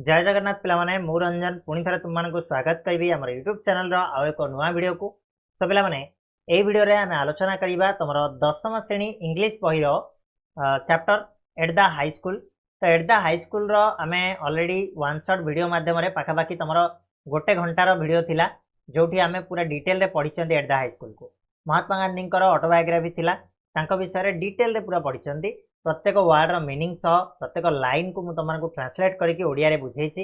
जय जगन्नाथ पिलामाने मु रंजन पुणी थे तुम स्वागत करी आम यूट्यूब चैनल आउ एक नुआ वीडियो को। सो पिलामाने ए वीडियो रे आमे आलोचना करिबा तुमर दशम श्रेणी इंग्लिश बही chapter eight the high school. तो एट द हाई स्कूल रो आमे ऑलरेडी वन शॉट वीडियो माध्यम रे पाखापाखी तुमर गोटे घंटार वीडियो थिला जोठी आमे पूरा डिटेल रे पढिचंदी एट द हाई स्कूल को। महात्मा गांधी ऑटोबायोग्राफी थिला तांको विषय रे डिटेल रे पूरा पढिचंदी। प्रत्येक वार्ड रो मीनिंग सह प्रत्येक लाइन को मु तुमको ट्रांसलेट करके ओडिया रे बुझेछि।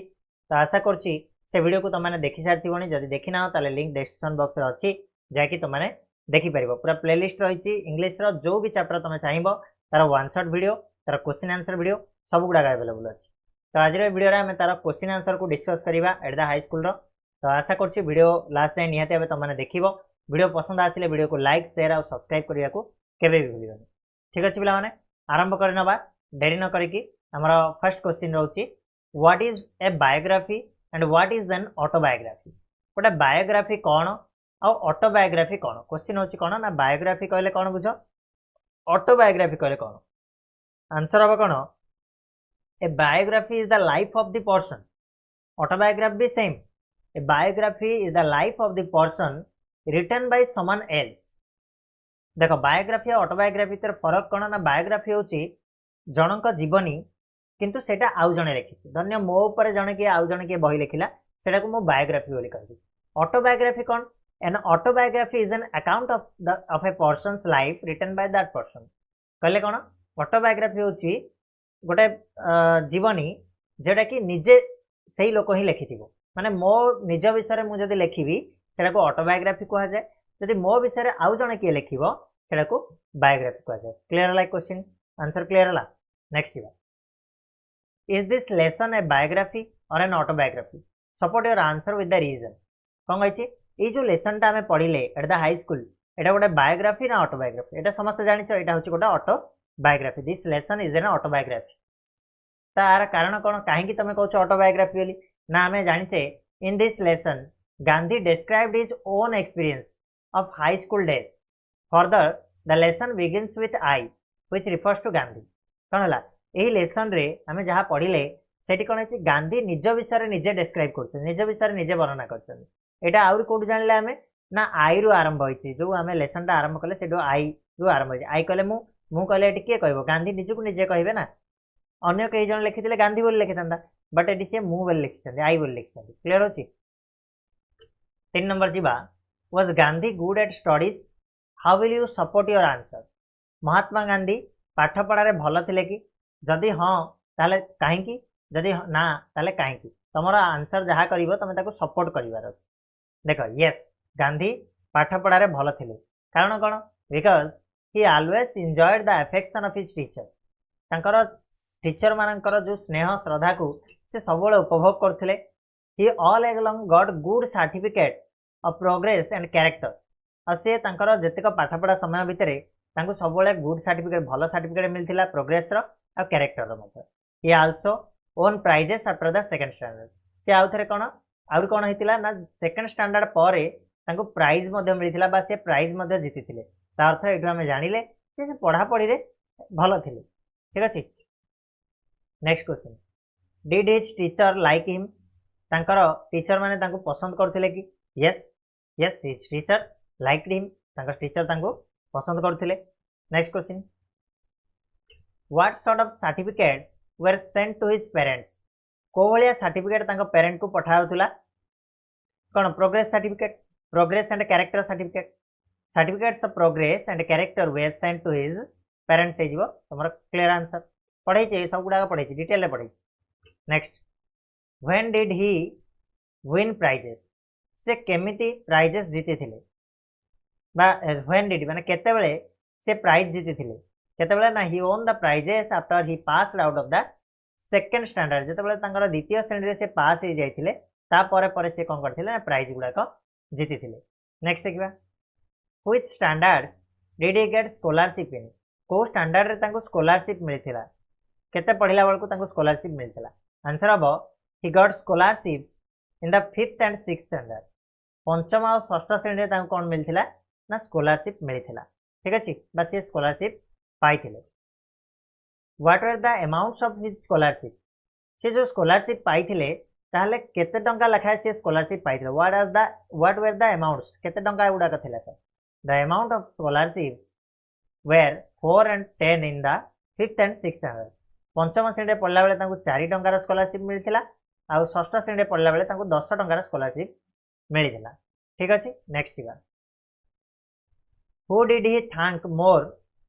तो आशा करछि से वीडियो को तुमने देखि सारथिबोनी। जदि देखि ना ताले लिंक डिस्क्रिप्शन बॉक्स रे अछि जाकि तुमने देखि परिबो। पूरा प्लेलिस्ट रहिछि इंग्लिश रो जो भी चैप्टर तुम चाहिबो तार वन शॉट वीडियो तार क्वेश्चन आंसर वीडियो सब गुडा अवेलेबल अछि। तो आज रे वीडियो रे हम तार क्वेश्चन आंसर को डिस्कस करिबा एट द हाई स्कूल रो। तो आशा करछि वीडियो लास्ट जाय निहाते अब तुमने देखिबो। वीडियो पसंद आसिले वीडियो को लाइक शेयर और सब्सक्राइब करिया को केबे भी भूलिबोनी। ठीक अछि पिला माने आरंभ करनबा देरी न करिकी। हमर फर्स्ट क्वेश्चन रहउछि what is a biography and what is an autobiography. गोटे बायोग्राफी कोन और ऑटोबायोग्राफी कोन। क्वेश्चन होछि कोन ना बायोग्राफी कहले कोन बुझो, ऑटोबायोग्राफी कहले कोन। आंसर हबो कोन a biography is the life of the person. Autobiography भी same. A biography is the life of the person written by someone else. देखो बायोग्राफी और ऑटोबायोग्राफी तर फरक कोन ना बायोग्राफी होछि जनक जीवनी किंतु सेटा आउ जणे लिखिछि। धन्य मो ऊपर जणे के आउ जणे के बही लिखिला सेटा को मो बायोग्राफी बोली कहबी। ऑटोबायोग्राफी कोन an autobiography is an account of a person's life written by that person. कहले कोन ऑटोबायोग्राफी होछि गोटे जीवनी जेटा कि निजे सेही लोक ही लिखिथिबो। माने मो निज विषय मु जदी लिखिबी सेटा को ऑटोबायोग्राफी कहा जाय। जदी मो विषय आउ जणे के लिखिबो सेटा को बायोग्राफी कहा जाय। क्लियर हला क्वेश्चन आंसर क्लियर हला। Next is this lesson a biography और an autobiography. Support your answer with the reason. कौन कही ये जो लेसन टा आमे पढ़िले एट द हाई स्कूल एटा गोटे बायोग्राफी ना ऑटोबायोग्राफी। एटा समस्त जानिछ एटा होछि गोटे autobiography. This lesson is an autobiography. तार कारण कोन काहेकि तमे कहछ ऑटोबायोग्राफी बोली ना आमे जानिछे in this lesson Gandhi described his own experience of high school days. Further the lesson begins with I which refers to Gandhi. कौन है यही लेसन रे आमे जहाँ पढ़िले सेठी कौन है गांधी निज विषय निजे डिस्क्राइब कर निज विषय निजे वर्णना कर। आउरी कोड जानले आमे ना आई रु आरंभ होइछि। जो आमे लेसन टा आरंभ कले सेठो आई रु आरंभ होइछि। आई कहले मु कहले एठी के कहबो गांधी निज को निजे कहबे ना। अन्य कई जन लिखिथिले गांधी बोली लिखिथांदा बट एठी से मु बोली लिखिछन्ती आई बोली लिखिछन्ती। क्लियर होछि। 3 नंबर जीवा was Gandhi good at studies. How will you support your answer. Mahatma Gandhi पाठ पढ़ारे भल थिले कि जदि हाँ ताले काहेकि जदि ना ताले काहेकि तुमर आंसर जहाँ करिवो तमे ताको सपोर्ट करिवार अछि। देखो यस गांधी पाठ पढ़ारे भल थिले कारण कोन because he always enjoyed the affection of his teacher. तांकर टीचर मानकर जो स्नेह श्रद्धा को से सबले उपभोग करथिले। He all along got good certificate of progress and character. और से तांकर जतिक पाठ पढ़ा समय भितर तांको सबले गुड सर्टिफिकेट भल सर्टिफिकेट मिलथिला प्रोग्रेस रो आ कैरेक्टर रो मते। He also won prizes after the second standard. से आउ थरे कोन आउर कोन हेतिला ना सेकंड स्टैंडर्ड परे तांको प्राइज मध्ये मिलथिला बा से प्राइज मध्ये जितिथिले। ता अर्थ एठु हम जानिले से पढ़ा पढ़ी रे भल थिले। ठीक अछि। Next question did his teacher like him. तांकर टीचर माने तांको पसंद करथिले कि yes yes his teacher liked him. तांकर टीचर तांको पसंद करथिले। Next question what sort of certificates were sent to his parents. को भलिया सर्टिफिकेट तांको पेरेंट को पठाउथुला कोन progress certificate progress and character certificate. Certificates of progress and character were sent to his parents हे जिवो तमर क्लियर आंसर। पढ़ै छै सब गुडा पढ़ै छै डिटेल रे पढ़ै छै। Next when did he win prices. से केमिति प्राइजेस जीति थिले बा व्हेन डिड माने केते बेले से प्राइज जीति थिले केते बेले ना he won the prizes after he passed out of the second standard. जेते बेले तांकर द्वितीय श्रेणी रे से पास हे जाइथिले ता परे परे से कोन करथिले ना प्राइज गुडा को जीति थिले। नेक्स्ट देखिबा which standards did he gate scholarship in. को स्टैंडर्ड रे तांको स्कॉलरशिप मिलिथिला केते पढ़िला बेल को तांको स्कॉलरशिप मिलिथिला। आंसर हबो he got scholarships in the 5th and 6th standard. पंचम और षष्ठ श्रेणी रे तांको कोन मिलिथिला ना स्कॉलरशिप मिलिथिला। ठीक अछि बस ये स्कॉलरशिप पाइथिले। What were the amounts of his scholarship. से जो स्कॉलरशिप पाइथिले ताहले केते टंका लखाए से स्कॉलरशिप पाइथिले व्हाट वर द अमाउंट्स केते टंका एगुडा थिला sir the amount of scholarships were 4 and 10 in the 5th and 6th standard पंचम श्रेणी पढ़ला बेले तांको 4 टंकार स्कॉलरशिप मिलथिला आ षष्ठ श्रेणी पढ़ला बेले तांको 10 टंकार स्कॉलरशिप मिलथिला ठीक अछि नेक्स्ट सिगा who did he thank more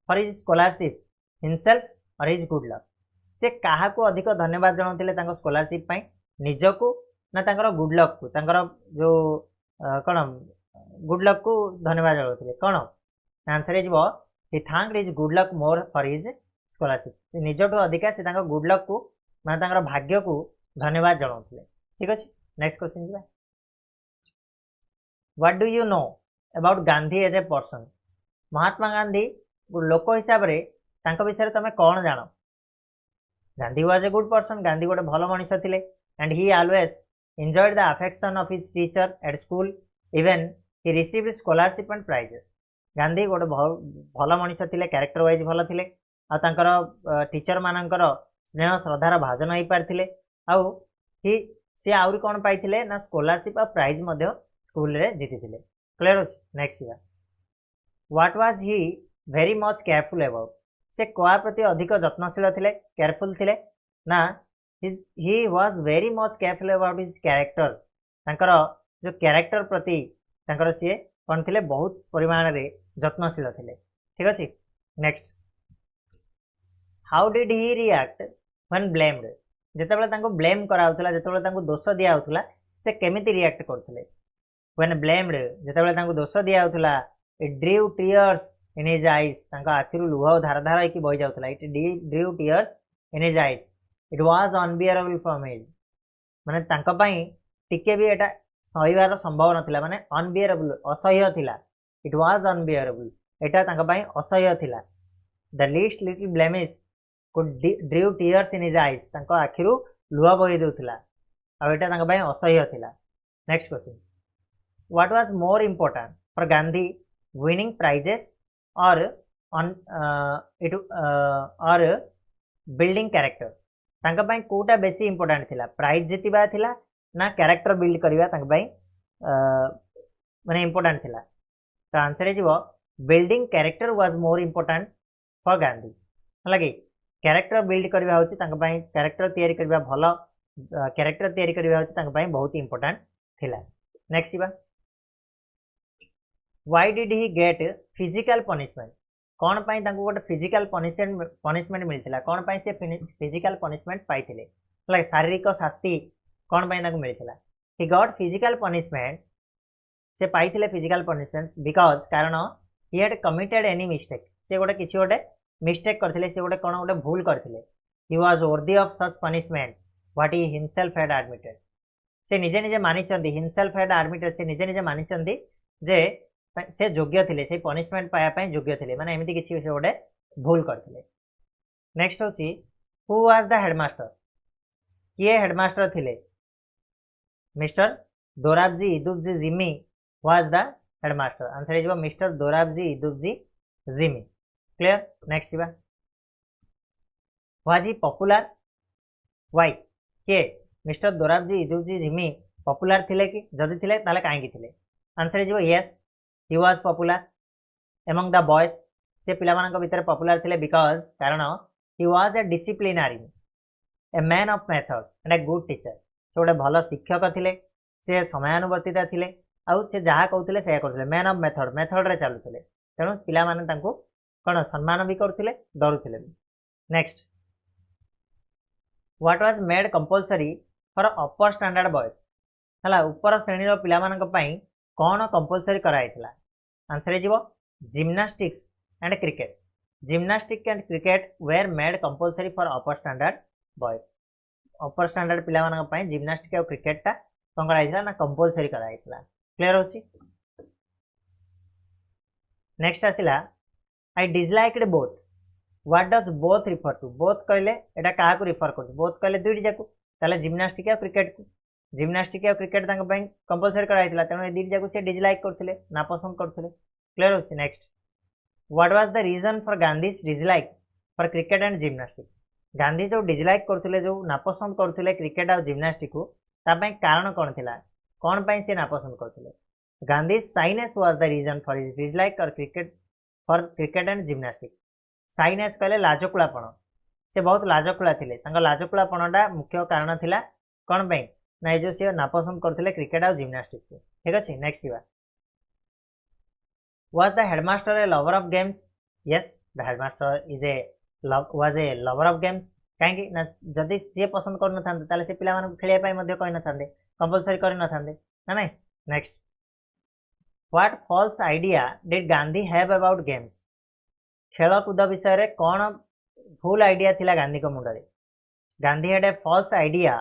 for his scholarship himself और हिज गुड लक से काहा को अधिक धन्यवाद जणाउथिले तांको स्कॉलरशिप पई निजको ना तांकर गुड लक को तांकर जो कोन गुड लक को धन्यवाद जणाउथिले कोन आंसर इज वो he thanked his good luck more for his scholarship निजटो अधिका से तांको गुड लक को माने तांकर भाग्य को धन्यवाद जणाउथिले ठीक अछि नेक्स्ट क्वेश्चन जिबा what do you know about Gandhi as a person Mahatma Gandhi लोक हिसाब रे तांको विषय रे तमे कोन जानो Gandhi was a good person Gandhi गोटे भलो मनुष्य थिले and he always enjoyed the affection of his teacher at school even he received scholarship and prizes Gandhi गोटे भल मनुष्य थिले कैरेक्टर वाइज भल थिले आ तांकर टीचर मानकर स्नेह श्रद्धार भाजन हो पारथिले आउ ही से आउरी कोन पाइथिले ना स्कॉलरशिप आ प्राइज मध्ये स्कूल रे जीतिथिले क्लियर अछि next year what was he very much careful about से कोआ प्रति अधिक जत्नशील थिले केयरफुल थिले ना he was very much careful about his character तांकर जो कैरेक्टर प्रति तांकर से कोन थिले बहुत परिमाण रे जत्नशील थिले ठीक अछि next how did he react when blamed जेतेबेले तांको ब्लेम कराउतला जेतेबेले तांको दोष दिया होतला से केमिति रिएक्ट करथिले व्हेन ब्लेम्ड जेतेबेले तांको दोष दिया होतला it drove tears in his eyes तांको आखिरु लुह धार धार होई बहि जाउतला it drove tears in his eyes it was unbearable for him माने तांको पई टिके भी एटा सहीबार संभव नथिला माने अनबियरेबल असह्य थिला इट वाज अनबियरेबल एटा तांका पई असह्य थिला the least little blemish could ड्रीव tears in his eyes तांको आखिरु लुह बहि देउथिला आ एटा तांका पई असह्य थिला next question what was more important for Gandhi winning prizes or or building character तांका पई कोटा बेसी इंपोर्टेंट थिला प्राइज जितिबा थिला ना कैरेक्टर बिल्ड करबा तांका पई माने इंपोर्टेंट थिला तो आंसर इज वो building character was more important for Gandhi हलाकि कैरेक्टर बिल्ड करबा होची तांका पई कैरेक्टर तयारी करबा भलो कैरेक्टर तयारी करबा होची तांका पई बहुत इंपोर्टेंट थिला नेक्स्ट बा why did he get physical punishment कोन पई तांको गोटे फिजिकल पनिशमेंट मिलथिला कोन पई से फिजिकल पनिशमेंट पाइथिले हलाकि शारीरिक शास्ति कोन पई तांको मिलथिला ही गॉट फिजिकल पनिशमेंट से पाइथिले फिजिकल पनिशमेंट बिकॉज कारण he had committed any mistake से गोटे किछि गोटे मिस्टेक करथिले से गोटे कोन गोटे भूल करथिले he was worthy of such punishment what he himself had admitted से निजे निजे मानिचंदी हिमसेल्फ हैड एडमिटेड से निजे निजे मानिचंदी जे से योग्य थिले से पनिशमेंट पाया पय योग्य थिले माने एमिति किछि से गोटे भूल करथिले नेक्स्ट होची हु वाज द हेडमास्टर किए हेडमास्टर थिले mister Dorabji Edulji Gimi was the headmaster answer is Mr. Dorabji Idubji Zimi clear next iba was he popular why ke Mr. Dorabji Idubji Zimi popular thile ki jodi thile tale kahi ki thile answer is yes he was popular among the boys se pila mananko bhitere popular thile because karan he was a disciplinarian a man of method and a good teacher so gote bhalo शिक्षक thile se समानुवर्तिता thile आउ से जहाँ कहते से करते man of method method रे चलुले तेणु पिला माने तांको कोन सम्मान भी करथिले डरुथिले next what was made compulsory for upper standard boys हला ऊपर श्रेणी रो पिला मानक पई कोन कंपलसरी कराइतला answer is gymnastics and cricket gymnastic and cricket were made compulsory for upper standard boys upper standard पिला मानक पई जिम्नास्टिक और क्रिकेट ता कोन कराइतला ना कंपलसरी कराइतला क्लियर होची नेक्स्ट आसिला I disliked both what does both refer to both कहले एटा काहा को रिफर करछ बोथ कहले दुइटी जाकू ताले जिम्नास्टिक और क्रिकेट को जिम्नास्टिक और क्रिकेट तांका पई कंपलसरी कराइतला तेनो ए दुइटी जाकू से डिसलाइक करथिले नापसंद करथिले क्लियर होची next what was the reason for Gandhi's dislike for cricket and gymnastic Gandhi जो डिसलाइक करथिले जो नापसंद करथिले क्रिकेट और जिम्नास्टिक को तापई कारण कौन थिला कौन पई से नापसंद करथिले Gandhi shyness was the reason for his dislike for cricket and gymnastic shyness कहले लाजकुलापण से बहुत लाजकुला थिले तांका लाजकुलापणटा मुख्य कारण थिला कौन पई ना जो से नापसंद करथिले क्रिकेट और जिम्नास्टिक को ठीक अछि next Eva was the headmaster a lover of games yes the headmaster is a was a lover of games काहेकि ना जदि सी पसंद कर न थांते ताले से पिला मानक खेलिया पाई मध्ये कहि न थांते कंपलसरी कर न थांते ना नहीं next what false idea did Gandhi have about games खेल कूद विषय रे कौन भूल आइडिया थिला गांधी को मुंडरे Gandhi had a false idea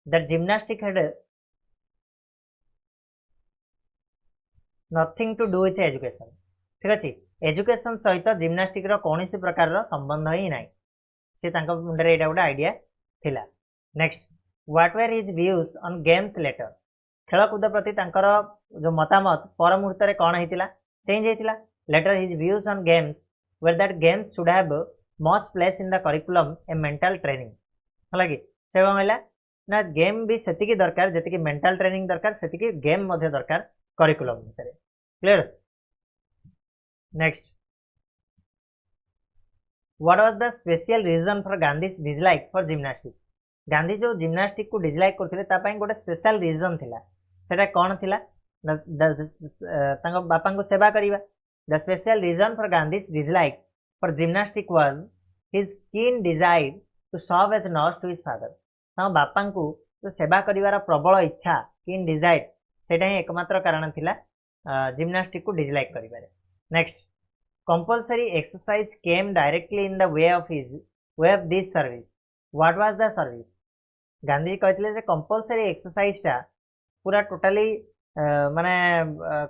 that gymnastic had nothing to do with education ठीक अच्छे एजुकेशन सहित जिम्नास्टिक कौन प्रकार संबंध ही ना सी मुंडे यहाँ गोटे आइडिया थिला next what were his views on games later खेलकूद प्रति जो मतामत पर मुहूर्त में कौन होता चेंज होता later his views on games were that games should have much place in the curriculum a mental training है कि से कौन है ना गेम भी सेतिकी दरकार जी मेंटल ट्रेनिंग दरकार सेतिकी गेम मध्य दरकार करिकुलम भितर clear next what was the special reason for Gandhi's dislike for gymnastic Gandhi जो जिम्नास्टिक को डिसलाइक करथिले ता पई गोटे स्पेशल रीजन थिला सेटा कोन थिला तांको बापा को सेवा करिवा the special reason for Gandhi's dislike for gymnastic was his keen desire to serve as nurse to his father तांको बापा को जो सेवा करिवार प्रबल इच्छा कीन डिजायर सेटा ही एकमात्र कारण थिला जिम्नास्टिक को डिसलाइक करिबारे next compulsory exercise came directly in the way of this service what was the service Gandhi कहते जे कंपलसरी एक्सरसाइजटा पूरा टोटाली माने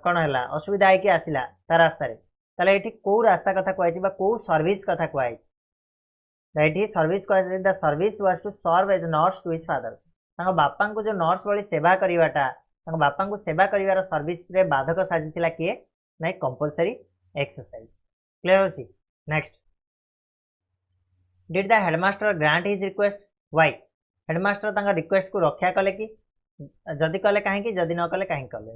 कौन है असुविधा है कि आसला ता रास्ता ताले एठी को रास्ता कथा कहै बा को सर्विस कथा कहै एठी सर्विस कहै the service was to serve as nurse to his father तांको बापा को जो नर्स वाली सेवा करिवाटा तांको बापा को सेवा करिवार सर्विस रे बाधक साजिथिला किए नै कंपलसरी एक्सरसाइज क्लियर होची next did the headmaster grant his request why headmaster तांका रिक्वेस्ट को रक्षा कले कि जदि कले काहे कि जदि न कले काहे कले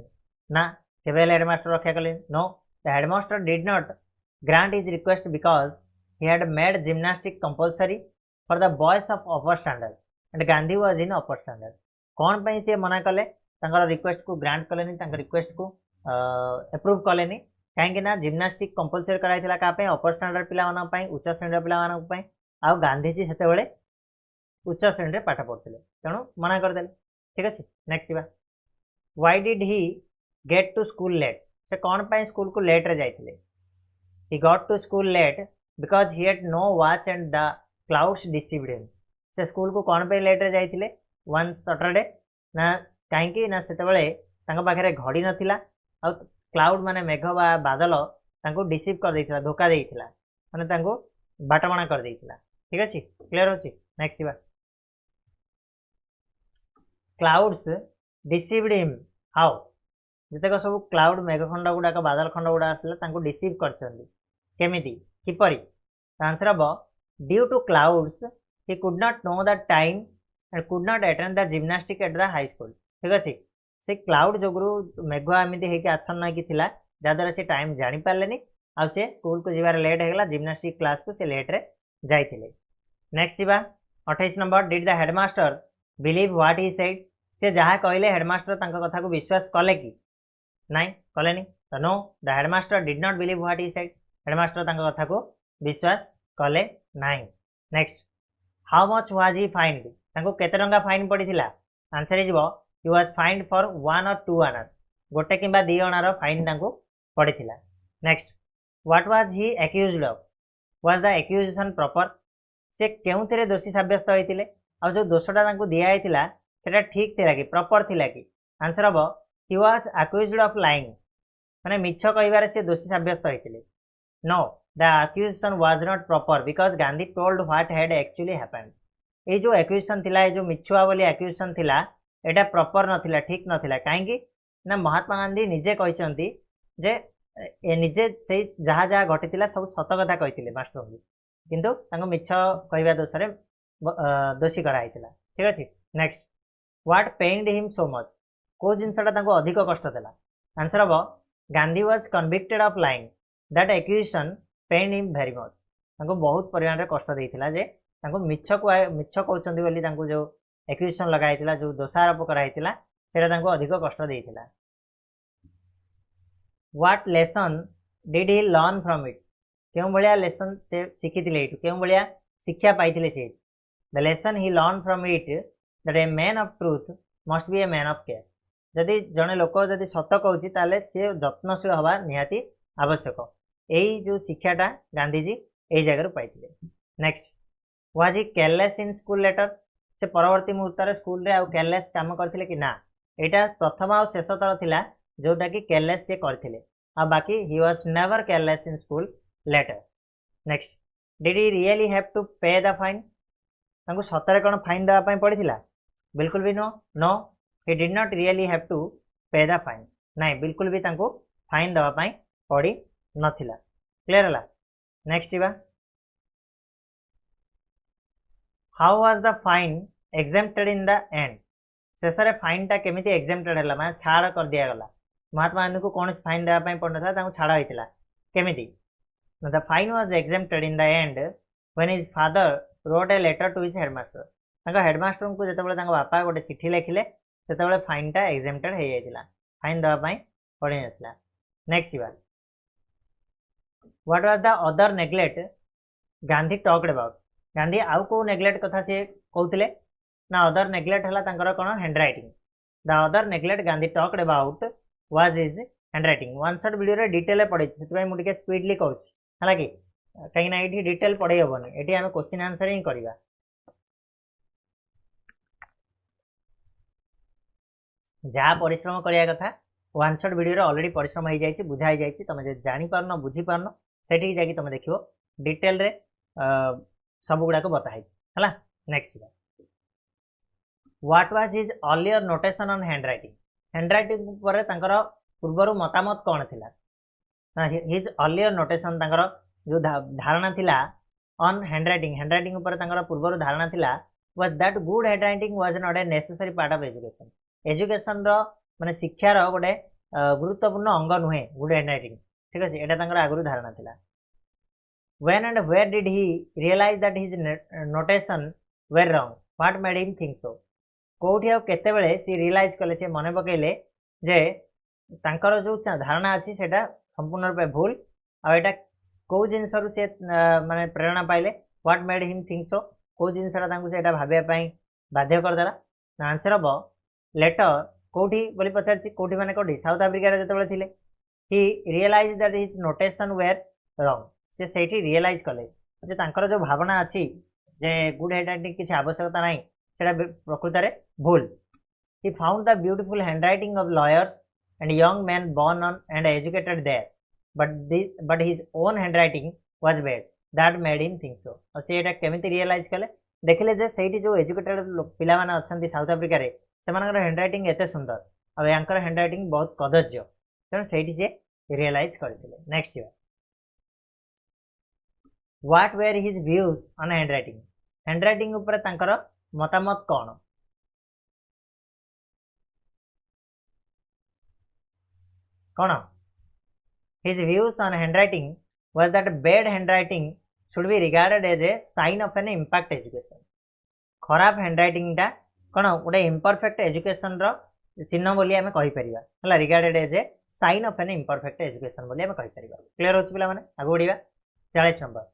ना केबे हेडमास्टर रक्षा कले no the headmaster did not grant his request because he had made gymnastic compulsory for the boys of upper standard and Gandhi was in upper standard कौन पई से मना कले तांकर रिक्वेस्ट को ग्रांट कलेनी तांकर रिक्वेस्ट को अप्रूव कलेनी कहीं ना जिम्नास्टिक कंपलसरी कराइथिला का पे अपर स्टैंडर्ड पिला मानन पई उच्च श्रेणी पिला मानन पई आ गांधीजी सेते बेले उच्च श्रेणी रे पाठ पढुथिले तेणु मना कर देले ठीक अछि नेक्स्ट बा why did he get to school late से कौन पई स्कूल को लेट रे जाइथिले he got to school late because he had no watch and the clouds deceived him से स्कूल को कौन पे लेट रे जाइथिले वन सैटरडे ना काहे कि ना सेते बेले तांका पाखरे घड़ी नथिला आ क्लाउड माने मेघ बा बादल तांको डिसीव कर देइथिला धोखा देइथिला माने तांको बाटमणा कर देइथिला ठीक अछि क्लियर होछि नेक्स्ट बा क्लाउड्स डिसीव्ड हिम हाउ जतेक सब क्लाउड मेघखंड गुडाक बादल खंड गुडा आसला तांको डिसीव करचंदी केमिति किपरि आंसर अब due to clouds he could not know the time and could not attend the gymnastic at the high school ठीक अछि से क्लाउड जोगुरु मेघ एमती होगी आच्छन्न होगी जहाद्वारा से टाइम जानी पारे आ से स्कूल को जीवार लेट होगा जिम्नास्टिक क्लास को से लेट रे जाइथिले नेक्स्ट जीवा 28 number did the headmaster believe what he said से जहाँ कहले हेडमास्टर तांका कथा को विश्वास कले कि नाई कलेनी तो no the headmaster did not believe what he said headmaster तांका कथा को विश्वास कले नाई next how much was he fined तांको केते टंका फाइन पड़ीथिला answer is he was fined for 1 or 2 आनास गोटे किंबा 2 अनार फाइन तांको पड़ीथिला next what was he accused of was the accusation proper से केउथिरे दोषी साब्यस्त होइतिले आ जो दोषटा तांको दिया आइतिला सेटा ठीक थिला कि प्रॉपर थिला कि आंसर अब he was accused of lying माने मिछ कहिबारे से दोषी साब्यस्त होइतिले no the accusation was not proper because Gandhi told what had actually happened ए जो एक्यूजेशन थिला ए जो मिछुआ बोली एक्यूजेशन थिला एटा प्रॉपर नथिला ठीक नथिला काहेकि ना महात्मा गांधी निजे कहचंती जे ए निजे से जहाँ जहाँ घटितिला सब सत कथा कहितिले मास्टर किंतु तांको मिछ कहवा दोष रे दोषी कराइतिला। ठीक अछि। Next, what pained him so much, को जिनसटा तांको अधिक कष्ट देला। आंसर हबो Gandhi was convicted of lying, that accusation pained him very much. तांको बहुत परिमाण रे कष्ट देइतिला जे तांको मिछ कहउचंदी बोली तांको जो एक्यूजेशन लगाइतिला, जो दोषारोप कराइतिला, सेटा तांको अधिक कष्ट देइतिला। What lesson did he learn from it, केउ भलिया लेसन से शिखितिले एटु, केउ भलिया शिक्षा पाइतिले से। The lesson he learn from it that a man of truth must be a man of care. जदि जने लोक जदि सत कहउची ताले से यत्नशील हवा निहाती आवश्यक। एई जो शिक्षाटा गांधीजी एई जगह पाइतिले। Next, was he careless in school later, से परवर्ती मुहूर्त रे स्कूल रे आ केयरलेस काम करथिले कि ना। एटा प्रथम आ शेष थर थिला जोटा कि केयरलेस से करथिले, आ बाकी he was never careless in school later. Next, did he really have to pay the fine, तांको सतरे कोन फाइन देवा पई पड़िथिला? बिल्कुल भी no, no, he did not really have to pay the fine. नहीं, बिल्कुल भी तांको फाइन देवा पई पड़ी नथिला। क्लियर हला? नेक्स्ट इबा, how was the fine exempted in the end, शेषरे फाइन टा केमिति एग्जेम्प्टेड हला, माने छाड़ कर दिया गला। महात्मा गांधी को कौन फाइन देवा पई पड़नथा, तांको छाड़ होइतिला केमिति? The fine was exempted in the end when his father wrote a letter to his headmaster. तांको हेडमास्टर को जेतेबेले तांको बापा गोटे चिठी लिखिले सेतेबेले फाइन टा एग्जेम्प्टेड हे जाइतिला, फाइन देवा पई पड़ी नथिला। नेक्स्ट इबा, what was the other neglect Gandhi talked about, Gandhi आउ को नेग्लेक्ट कथा से कहउतिले ना? अदर नेग्लेक्ट हला तांकर कोन handwriting. The other neglect Gandhi talked about was his handwriting. One shot video रे डिटेल पढ़े सेतबे मु टिके स्पीडली कहउछ हला कि कहीं ना एठी डिटेल पढ़े होबनी, एठी हमें क्वेश्चन आंसर ही करबा। जहाँ परिश्रम करिया कथा वन शॉट वीडियो रे ऑलरेडी परिश्रम हो जाइए, बुझा हो जाइए। तुम जो जानी पारन बुझी पारन सेठी जाके तुम देखियो डिटेल रे सब गुडा को बताई हला। Next, what was his earlier notation on handwriting, handwriting पर तांकर पूर्वरु मतामत कोन थिला? हिज अर्लियर नोटेशन तांकर जो धारणा थिला ऑन हैंडराइटिंग, हैंडराइटिंग ऊपर तांकर पूर्वरु धारणा थिला was that good handwriting was not a necessary part of education. Education रो माने शिक्षार गोटे गुरुत्वपूर्ण अंग नुहे गुड हैंडराइटिंग। ठीक अछि, एटा तांकर आगुरु धारणा थिला। When and where did he realize that his notation were wrong, what made him think so, कोठी आ केते बेले सी रियलाइज कले, से मने पकेले जे तांकर जो धारणा अछि सेटा संपूर्ण रूपे भूल, आ एटा को जिनसरु से माने प्रेरणा पाइले। व्हाट मेड हिम थिंक सो, को जिनसरा तांको सेटा भाबिया पई बाध्य कर देला। आंसर हबो लेटर कोठी बोली पचारछि, कोठी माने कोठी साउथ अफ्रीका रे जतबेले थिले। He realize that his notation were wrong, से सेठी रियलाइज कले जे तांकर जो भावना अछि जे गुड हैंडराइटिंग किछि आवश्यकता नाही, सेटा प्रकृत रे भूल। He found the beautiful handwriting of lawyers and young man born on and educated there, but his own handwriting was bad, that made him think so। और से एटा केमिति रियलाइज कले, देखिले जे सेठी जो एजुकेटेड पिला माने अछंती साउथ अफ्रीका रे, सेमानकर हैंडराइटिंग एते सुंदर आ यांकर हैंडराइटिंग बहुत कदज्य, तेणु सेठी से रियलाइज करथिले। Next, what were his views on handwriting, handwriting ऊपर तांकर मतामत कोन? कोन? His views on handwriting was that bad handwriting should be regarded as a sign of an impact education। खराब हैंडराइटिंग टा कोन गोटे इम्परफेक्ट एजुकेशन रो चिन्ह बोली आमे कहि परिबा हला, regarded as a sign of an imperfect education बोली आमे कहि परिबा। क्लियर होछि पिला माने? आगो बढ़िबा। 40 number,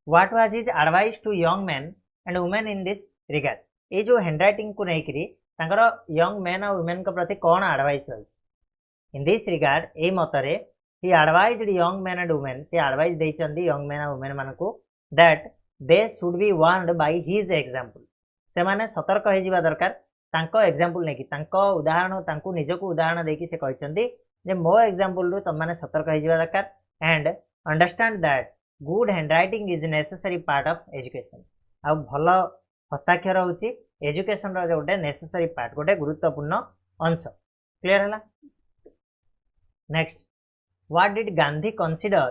what was his advice to young man and women in this regard, ए जो हैंडराइटिंग को नै करी तांकर यंग मैन और वुमेन के प्रति कोन एडवाइस रहछि? इन दिस रिगार्ड ए मतरे he advised young men and women, से advice देइचंदी young men and women मानको that they should be warned by his example, से माने सतर्क हो जिबा दरकार तांको एग्जांपल नै कि तांको उदाहरण तांको निजको उदाहरण देकी से कहचंदी जे मो एग्जांपल रु तम माने सतर्क हो जिबा दरकार and understand that good handwriting is necessary part of education. आ भलो हस्ताक्षर होची एजुकेशन रो गोटे नेसेसरी पार्ट, गोटे गुरुत्वपूर्ण अंश। क्लियर हला? Next, what did Gandhi consider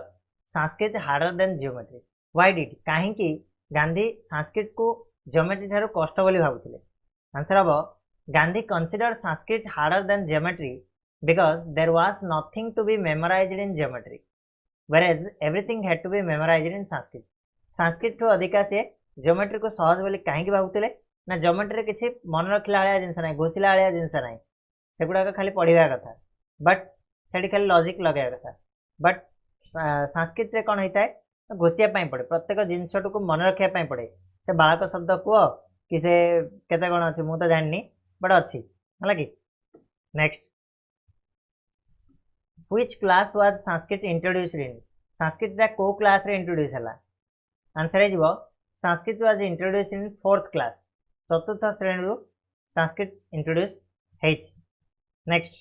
Sanskrit harder then geometry, why did कहीं गांधी संस्कृत को ज्योमेट्री ठारू कष्ट बोली भावुले answer hmm Gandhi consider Sanskrit harder than geometry because there was nothing to be memorized in geometry whereas everything had to be memorized in Sanskrit Sanskrit ठू अधिका से geometry को सहज बोली कहीं भावुले ना ज्योमेट्री किसी मन रखला भाया जिनस ना घोषिला भाया जिनस ना से गुड़ाक खाली पढ़ा कथा बट से खाली लॉजिक लगे कथा बट संस्कृत रे कौन होता है घोषिया पड़े प्रत्येक जिनसटू को मन रखापी पड़े से बालक शब्द कह कि से केते कौन अच्छी मुझे जानी बट अच्छी है कि next which class was Sanskrit introduced in Sanskrit को क्लास रे इंट्रोड्यूस है आंसर है Sanskrit was introduce in 4th class चतुर्थ श्रेणी रु संस्कृत इंट्रोड्यूस है next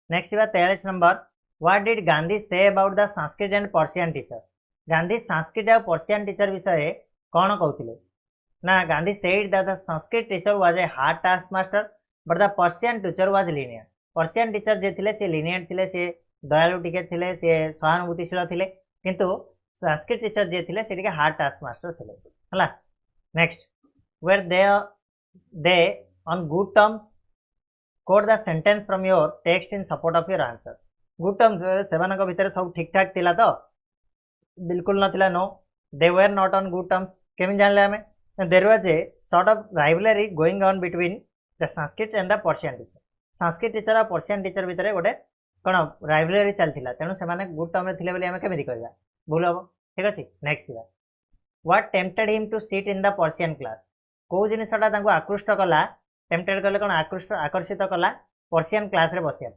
next 43 number what did Gandhi say about the Sanskrit and Persian teacher Gandhi Sanskrit और पर्शियन टीचर विषय कौन कहते ना Gandhi said that the Sanskrit teacher was a hard task master but the Persian teacher was linear Persian teacher जे थिले से linear थिले से दयालु टिके थिले से सहानुभूतिशील थिले किंतु संस्कृत टीचर जे थिले से टिके हार्ड टास्क मास्टर थिले हला next were they on good terms quote the sentence from your text in support of your answer good terms सेवानक भितर सब ठीक ठाक थिला तो बिल्कुल नथिला no they were not on good terms केमिन जानले हमें there was a sort of rivalry going on between the Sanskrit and the Persian teacher Sanskrit teacher और पर्शियन टीचर भितर गोटे कौन राइवलरी चलता तेणु से गुड टर्म थे बोली केमी कहवा भूल हम ठीक अच्छे next what tempted him to sit in the Persian class कौ जिनसा आकृष्ट कला टेम्पटेड कले कौन आकर्षित कला पर्शियन क्लास रे बसिया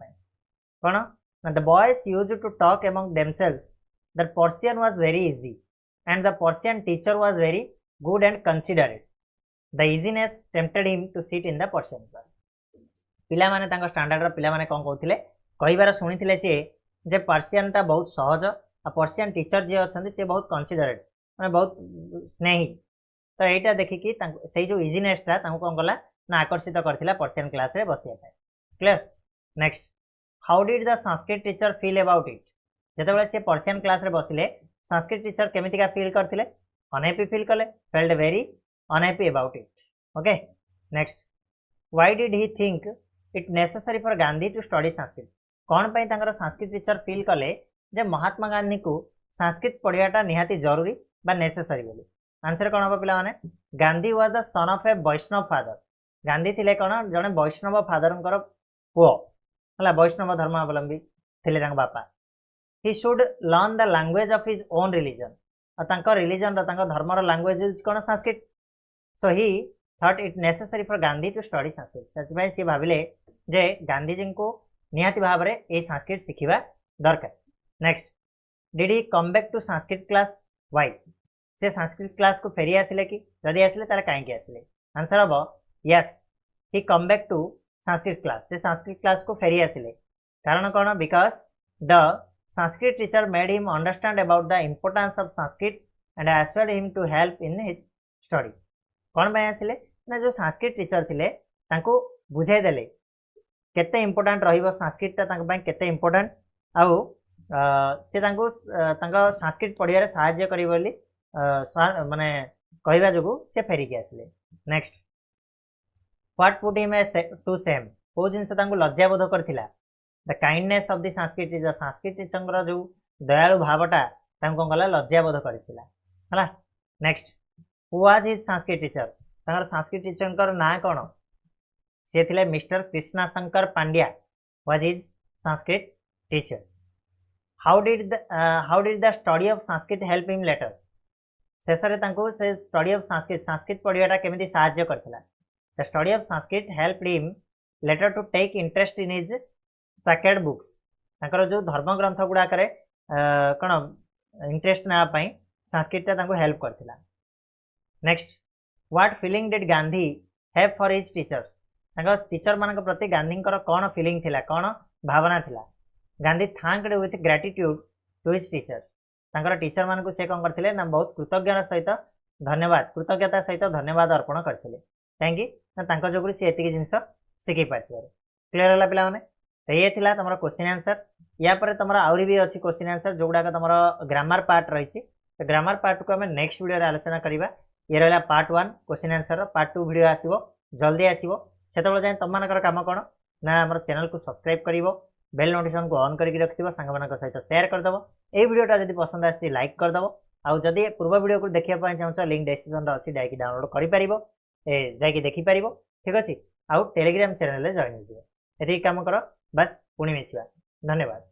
कौन the boys used to talk among themselves that Persian was very easy and the Persian teacher was very good and considerate the easiness tempted him to sit in the Persian class पिला माने तांको standard पिला माने कोन कहउथिले कहिबार सुनिथिले से जे Persian ता बहुत सहज आ Persian teacher जे अछंती से बहुत कंसिडरेट माने बहुत स्नेही तो एटा देखि कि से जो इजीनेस ता तांको कोन कला ना आकर्षित करथिला पर्शियन क्लास रे बसिया पाए clear next how did the Sanskrit teacher feel about it जेतेबेले से पर्शियन क्लास रे बसिले संस्कृत टीचर केमितिका फील करथिले अनहैप्पी फील कले felt very unhappy about it okay next why did he think it necessary for Gandhi to study Sanskrit कौन पाई तांकर संस्कृत टीचर फील कले जे महात्मा गांधी को संस्कृत पढ़ाटा निहाती जरूरी बा नेसेसरी बोली आंसर कौन हम पिला माने Gandhi was the son of a Vaishnava father Gandhi थिले कौन जने वैष्णव फादर पुओ हला वैष्णव धर्मावलंबी थिले तांक बापा he should learn the language of his own religion और तांको रिलीजन तांको धर्मर लैंग्वेज यूज कौन Sanskrit so he thought it necessary for Gandhi to study Sanskrit से सी भाविले जे गांधीजी को निहाती भाव में ये संस्कृत शिखा दरकार next did he come back to Sanskrit class why से संस्कृत क्लास को फेरी आसिले कि जदि आसिले तारे कहीं आसिले answer hmm yes he come back to Sanskrit class से संस्कृत क्लास को फेरी आसिले कारण कौन because the Sanskrit teacher made him understand about the importance of Sanskrit and assured him to help in his study कौन पे आसिले ना जो संस्कृत टीचर थिले तांको बुझाई देले केते इम्पोर्टेंट रहिबो संस्कृतटा तांको पय केते इम्पोर्टेंट आउ से तांको संस्कृत पढ़ियारे सहाय्य करी बोली माने कहवा जोगु से फेरी के आसिले next what put him to shame को जिनस तांको लज्जा बोध करथिला the kindness of the Sanskrit teacher Sanskrit teacher जो दयालु भावटा तांको गला लज्जा बोध करथिला हला next who was his Sanskrit teacher तांकर संस्कृत टीचर ना कौन से थिले mister Krishna Shankar Pandya was his Sanskrit teacher how did the study of Sanskrit help him later शेष में से स्टडी ऑफ संस्कृत पढ़ाटा केमिति सहाय्य करथिला the study of Sanskrit help him later to take interest in his sacred books तांकर जो धर्म ग्रंथ गुड़ाक कौन इंटरेस्ट नापी संस्कृत हेल्प करथिला next what feeling did Gandhi have for his teachers teacher मान प्रति गांधी कौन फीलिंग थिला कौन भावना थिला Gandhi thanked with gratitude to his teacher तांकर टीचर मान को से कौन करथिले ना बहुत कृतज्ञता सहित धन्यवाद अर्पण करथिले कहीं ना जोगुरी से एतिकी जिनस शिखी पार्थिबार क्लियर होला पिला माने तो ये थिला तमरा क्वेश्चन आंसर या पर तमरा आउरी भी अछि question answer Joguda तमरा grammar part रही तो ग्रामर पार्ट को आम नेक्स्ट वीडियो आलोचना करवा। ये रहा part 1 question answer. Part 2 video आसो जल्दी आसो। से जाए तुम मान कम कौन ना आम चैनल को सब्सक्राइब कर बेल नोटिफिकेशन को ऑन करके रखिथो सांग मान सहित शेयर करदेव। ये वीडियोटा जब पसंद आसी लाइक करदेव। आउ जदि पूर्व वीडियो को देखा चाहो लिंक डिस्क्रिप्शन अच्छी जाकि डाउनलोड कर देखिपर। ठीक अच्छे आउ टेलीग्राम चैनल जॉइन हो ये काम कर। बस पुणी मिसिबा। धन्यवाद।